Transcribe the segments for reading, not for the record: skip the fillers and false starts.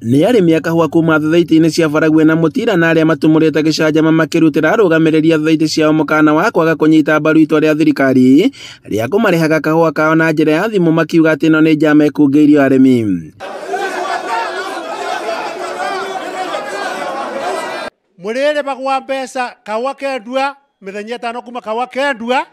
Nĩ arĩmi a kahũa kuma thothaitĩ-inĩ cia Baragwe na Mũtira na arĩa matumũrĩte gĩcanjama makĩrutĩra arũgamĩrĩri a thothaitĩ ciao mũkana wa kwaga kũnyita mbaru itua rĩa thirikari rĩa kũmarĩhaga kahũa kao na njĩra ya thimũ, makiuga atĩ ĩno nĩ njama ĩkungĩirio arĩmi. Mũrĩrĩhagwo mbeca kahũa kendua mĩthenya 5 kuma kahũa kendua.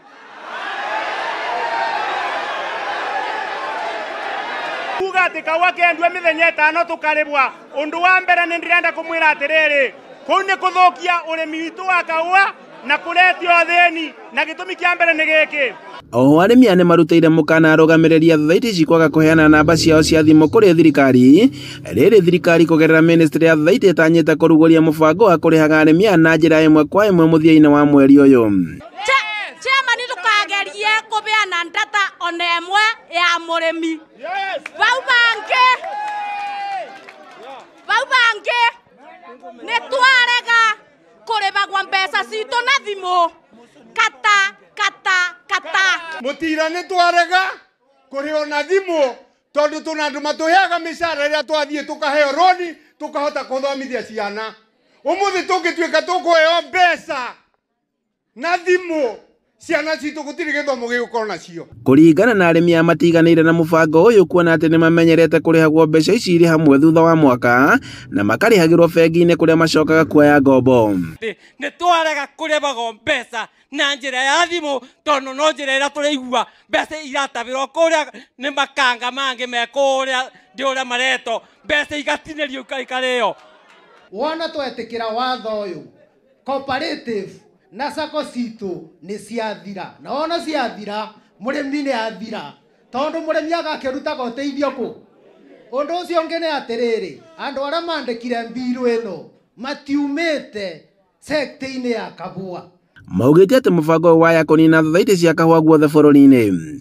Kuga ati kahũa kendua mĩthenya 5 tukarĩbwa. Ũndũ wa mbere nĩ ndĩrenda kũmwĩra atĩrĩrĩ, kũu nĩ kũthũkia ũrĩmi witũ wa kahũa na kũretio thĩni, na gĩtũmi kĩa mbere nĩ gĩkĩ. Oho arĩmi aya nĩ marutĩire mũkana arũgamĩrĩri a thothaitĩ ici kwaga kũheana namba ciao cia thimũ kũrĩ thirikari, rĩrĩ thirikari kũgerera ministry ya thothaitĩ ĩtanyĩte kũrugũria mũbango wa kũrĩhaga arĩmi aya na njĩra ĩmwe kwa ĩmwe mũthia-inĩ wa mweri ũyũ. Chairman tukagerie kũbeana ndata ona ĩmwe ya mũrĩmi. Bau bangi nĩ twarega kũrĩhagwo mbeca citũ na thimũ. Kata Mũtira nĩ twarega kũrĩhwo na thimũ tondũ tũna andũ matũheaga mĩcara ĩrĩa twathiĩ tũkaheo roni tũkahota gũthomithia ciana. Ũmũthĩ tũngĩtuĩka tũkũheo mbeca na thimũ, ciana citũ gũtirĩ gĩthomo gĩgũkorwo nacio. Kũringana na arĩmi aya matiganĩire na mũbango ũyũ, kuona atĩ nĩ mamenyerete kũrĩhagwo mbeca ici irĩ hamwe thutha wa mwaka na makarĩhagĩrwo bengi-inĩ kũrĩa macokaga kuoya ngombo. Nĩ twarega kũrĩhagwo mbeca na njĩra ya thimũ tondũ no njĩra ĩrĩa tũrĩigua mbeca iratabĩrwo kũrĩa nĩ makanga mangĩ me kũrĩa ndĩũrĩa mareto, mbeca igatinĩrio ikarĩo. Wona twetĩkĩra watho ũyũ, cooperative na sacco citũ nĩ ciathira, na wona ciathira mũrĩmi nĩ athira, tondũ mũrĩmi agakĩrutaga ũteithio kũ. Ũndũ ũcio ũngĩ nĩ atĩrĩrĩ, andũ arĩa mandĩkire mbirũ ĩno matiumĩte sekta-inĩ ya kahũa. Maugĩte atĩ mũbango ũyũ waya kũnina thothaitĩ cia kahũa guothe bũrũri-inĩ.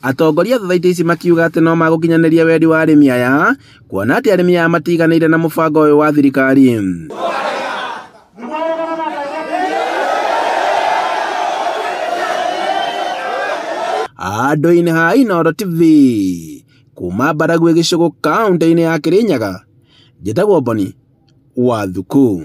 Atongoria thothaitĩ ici makiuga atĩ no magũkinyanĩria wendi wa arĩmi aya, kuona atĩ arĩmi aya matiganĩire na mũbango ũyũ wa thirikari. Andũ-inĩ ha Inooro TV kuma Baragwe gĩcigo kaunti-inĩ ya Kirinyaga, njĩtagwo Boni Wathuku.